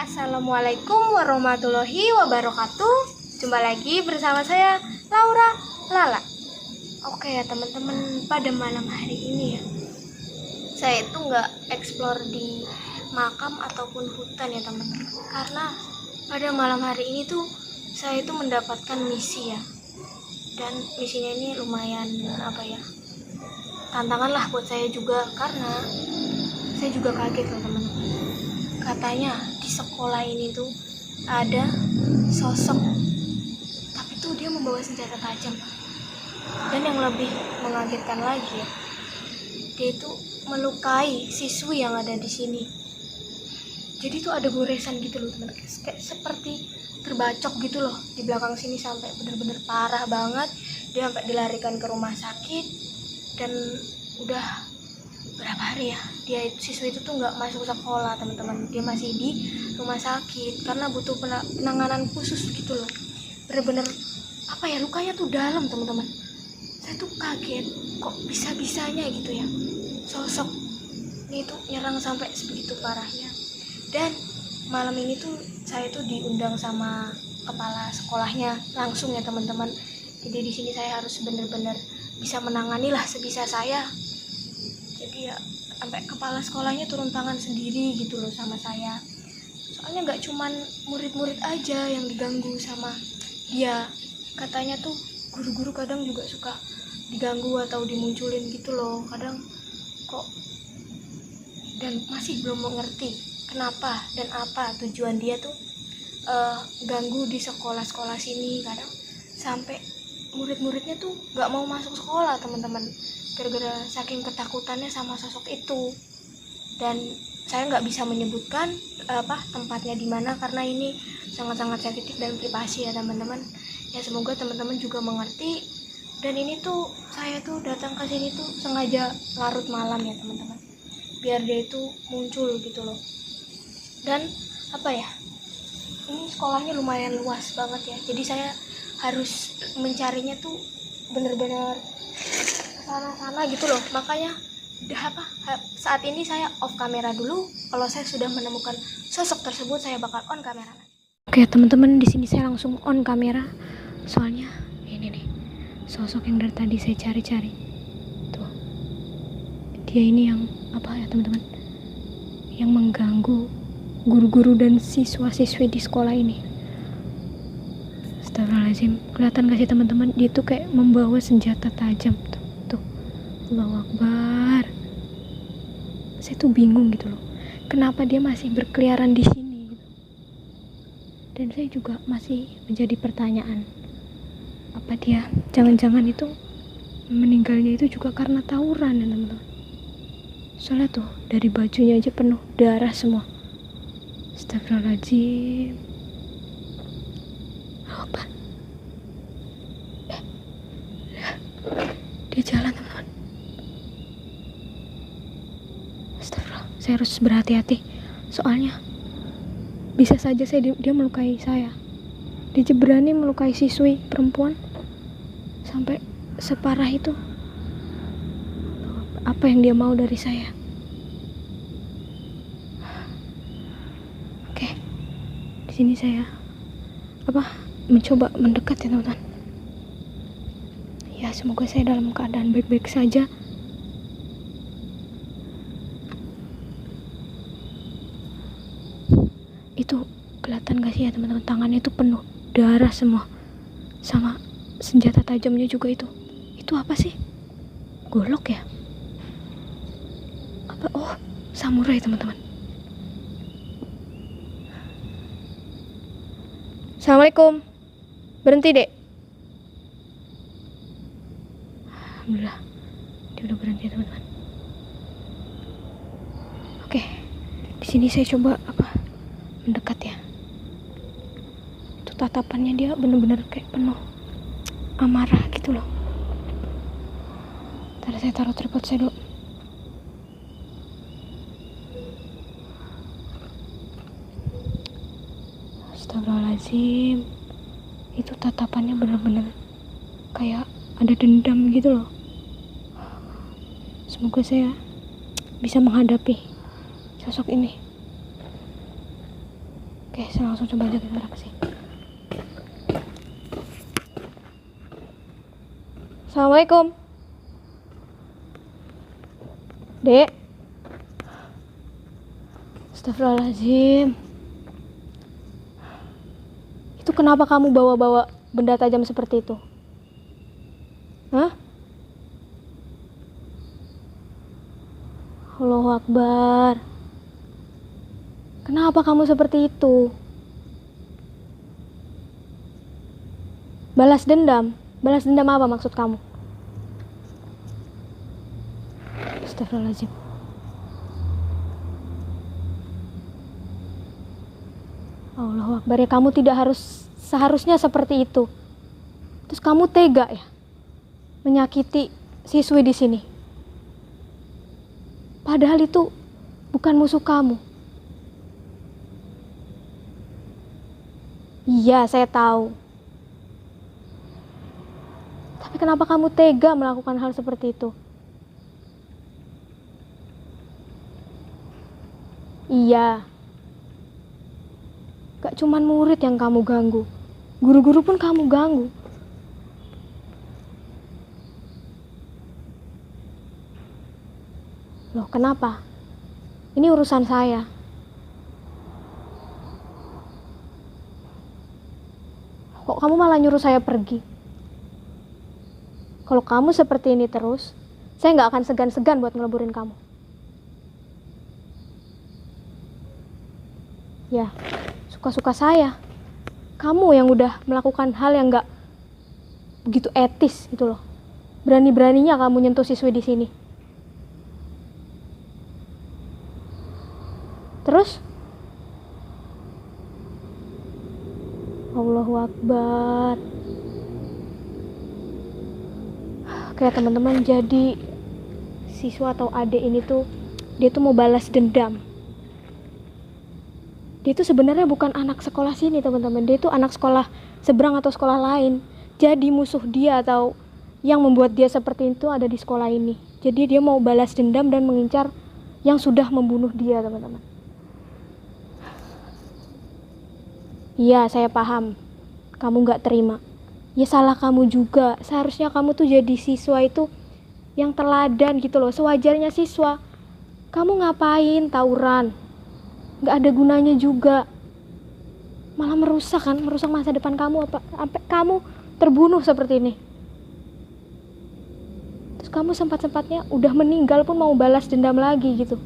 Assalamualaikum warahmatullahi wabarakatuh. Jumpa lagi bersama saya Laura Lala. Oke ya teman-teman, pada malam hari ini ya, saya itu nggak explore di makam ataupun hutan ya teman-teman, karena pada malam hari ini tuh saya itu mendapatkan misi ya. Dan misinya ini lumayan tantangan lah buat saya juga, karena saya juga kaget loh teman-teman. Katanya di sekolah ini tuh ada sosok, tapi tuh dia membawa senjata tajam. Dan yang lebih mengagetkan lagi ya, dia itu melukai siswi yang ada di sini. Jadi tuh ada goresan gitu loh teman, kayak seperti terbacok gitu loh di belakang sini, sampai bener-bener parah banget. Dia sampai dilarikan ke rumah sakit, dan udah berapa hari ya, siswa itu tuh nggak masuk sekolah teman-teman. Dia masih di rumah sakit karena butuh penanganan khusus gitu loh. Bener-bener lukanya tuh dalam teman-teman. Saya tuh kaget, kok bisa-bisanya gitu ya sosok ini tuh nyerang sampai sebegitu parahnya. Dan malam ini tuh saya tuh diundang sama kepala sekolahnya langsung ya teman-teman. Jadi di sini saya harus bener-bener bisa menangani lah sebisa saya. Jadi ya sampai kepala sekolahnya turun tangan sendiri gitu loh sama saya. Soalnya nggak cuman murid-murid aja yang diganggu sama dia. Katanya tuh guru-guru kadang juga suka diganggu atau dimunculin gitu loh kadang kok. Dan masih belum mengerti kenapa dan apa tujuan dia tuh ganggu di sekolah-sekolah sini. Kadang sampai murid-muridnya tuh nggak mau masuk sekolah teman-teman, gara-gara saking ketakutannya sama sosok itu. Dan saya nggak bisa menyebutkan tempatnya di mana karena ini sangat-sangat sensitif dan privasi ya teman-teman. Ya semoga teman-teman juga mengerti. Dan ini tuh saya tuh datang ke sini tuh sengaja larut malam ya teman-teman, biar dia itu muncul gitu loh. Dan ini sekolahnya lumayan luas banget ya, jadi saya harus mencarinya tuh bener-bener sana-sana gitu loh. Makanya saat ini saya off kamera dulu. Kalau saya sudah menemukan sosok tersebut, saya bakal on kamera lagi. Oke teman-teman, di sini saya langsung on kamera. Soalnya ini nih sosok yang dari tadi saya cari-cari. Tuh. Dia ini yang teman-teman? Yang mengganggu guru-guru dan siswa-siswi di sekolah ini. Astagfirullahaladzim. Kelihatan gak sih teman-teman? Dia tuh kayak membawa senjata tajam. Tuh. Allahu Akbar. Saya tuh bingung gitu loh, kenapa dia masih berkeliaran di sini gitu. Dan saya juga masih menjadi pertanyaan, apa dia jangan-jangan itu meninggalnya itu juga karena tawuran ya teman-teman. Soalnya tuh dari bajunya aja penuh darah semua. Astagfirullahaladzim. Apa? Dia jalan teman-teman. Astagfirullah, saya harus berhati-hati. Soalnya bisa saja dia melukai saya. Dia berani melukai siswi perempuan sampai separah itu. Apa yang dia mau dari saya? Oke, di sini saya mencoba mendekat ya teman-teman. Ya semoga saya dalam keadaan baik-baik saja. Itu kelihatan gak sih ya teman-teman, tangannya itu penuh darah semua, sama senjata tajamnya juga. Itu apa sih? Golok ya? Oh, samurai teman-teman. Assalamualaikum. Berhenti dek. Alhamdulillah dia udah berhenti teman-teman. Oke, di sini saya coba mendekat ya. Itu tatapannya dia bener-bener kayak penuh amarah gitu loh. Ntar saya taruh tripod saya dulu. Astagfirullahaladzim. Itu tatapannya bener-bener kayak ada dendam gitu loh. Semoga saya bisa menghadapi sosok ini. Oke, saya langsung coba aja kita ke sini. Assalamualaikum. Dek. Astagfirullahaladzim. Itu kenapa kamu bawa-bawa benda tajam seperti itu? Hah? Allahu Akbar. Kenapa kamu seperti itu? Balas dendam? Balas dendam apa maksud kamu? Astagfirullahaladzim. Allahu Akbar, ya kamu tidak seharusnya seperti itu. Terus kamu tega ya menyakiti siswi di sini. Padahal itu bukan musuh kamu. Iya, saya tahu. Tapi kenapa kamu tega melakukan hal seperti itu? Iya. Gak cuman murid yang kamu ganggu, guru-guru pun kamu ganggu. Loh, kenapa? Ini urusan saya. Kok kamu malah nyuruh saya pergi? Kalau kamu seperti ini terus, saya gak akan segan-segan buat ngeleburin kamu. Ya, suka-suka saya. Kamu yang udah melakukan hal yang gak begitu etis gitu loh. Berani-beraninya kamu nyentuh siswi di sini. Terus? Allahu Akbar. Kayak teman-teman, jadi siswa atau adik ini tuh dia tuh mau balas dendam. Dia itu sebenarnya bukan anak sekolah sini teman-teman, dia itu anak sekolah seberang atau sekolah lain. Jadi musuh dia atau yang membuat dia seperti itu ada di sekolah ini. Jadi dia mau balas dendam dan mengincar yang sudah membunuh dia teman-teman. Iya, saya paham kamu gak terima. Ya salah kamu juga. Seharusnya kamu tuh jadi siswa itu yang teladan gitu loh, sewajarnya siswa. Kamu ngapain tawuran? Gak ada gunanya juga. Malah merusak kan, merusak masa depan kamu, sampai kamu terbunuh seperti ini. Terus kamu sempat-sempatnya udah meninggal pun mau balas dendam lagi gitu.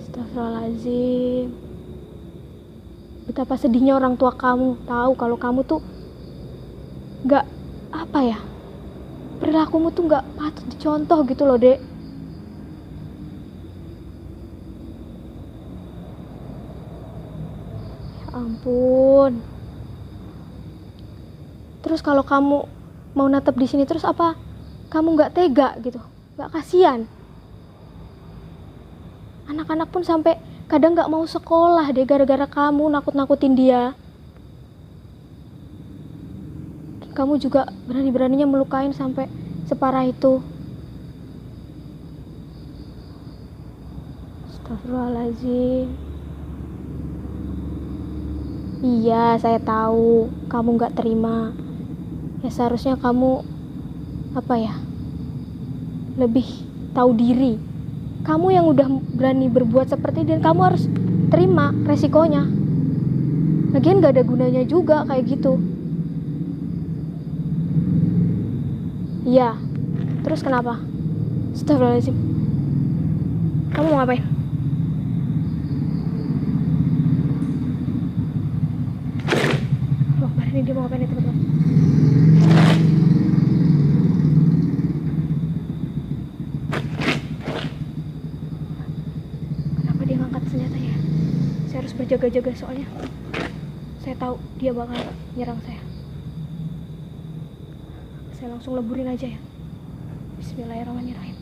Astagfirullahaladzim. Betapa sedihnya orang tua kamu tahu kalau kamu tuh gak, apa ya, perilakumu tuh gak patut dicontoh gitu loh, Dek. Ya ampun. Terus kalau kamu mau natap di sini terus apa? Kamu gak tega gitu? Gak kasihan? Anak-anak pun sampai kadang gak mau sekolah deh gara-gara kamu nakut-nakutin dia. Kamu juga berani-beraninya melukain sampai separah itu. Astagfirullahaladzim. Iya, saya tahu kamu gak terima. Ya seharusnya kamu, apa ya, lebih tahu diri. Kamu yang udah berani berbuat seperti ini dan kamu harus terima resikonya. Lagian gak ada gunanya juga kayak gitu. Iya, terus kenapa? Astagfirullahaladzim. Kamu mau ngapain? Loh, ini dia mau ngapain nih teman-teman? Berjaga-jaga soalnya saya tahu dia bakal nyerang saya. Saya langsung leburin aja ya. Bismillahirrahmanirrahim.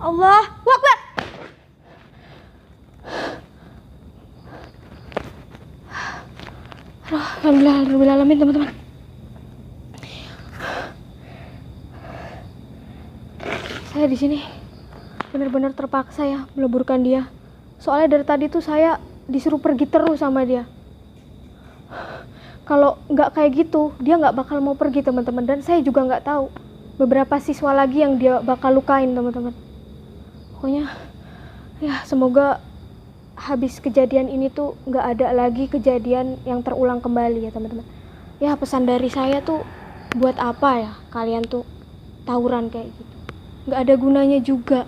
Allahu Akbar. Alhamdulillah, teman-teman. Saya di sini benar-benar terpaksa ya meleburkan dia. Soalnya dari tadi tuh saya disuruh pergi terus sama dia. Kalau nggak kayak gitu, dia nggak bakal mau pergi teman-teman. Dan saya juga nggak tahu beberapa siswa lagi yang dia bakal lukain teman-teman. Pokoknya ya semoga habis kejadian ini tuh nggak ada lagi kejadian yang terulang kembali ya teman-teman. Ya pesan dari saya tuh, buat apa ya kalian tuh tawuran kayak gitu? Nggak ada gunanya juga.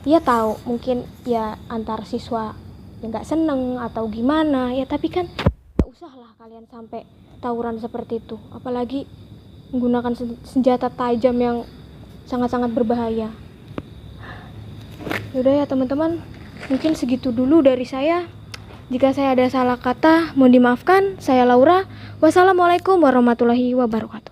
Ya tahu mungkin ya antar siswa ya nggak seneng atau gimana ya, tapi kan nggak usah lah kalian sampai tawuran seperti itu, apalagi menggunakan senjata tajam yang sangat-sangat berbahaya. Yaudah ya teman-teman, mungkin segitu dulu dari saya. Jika saya ada salah kata mohon dimaafkan. Saya Laura. Wassalamualaikum warahmatullahi wabarakatuh.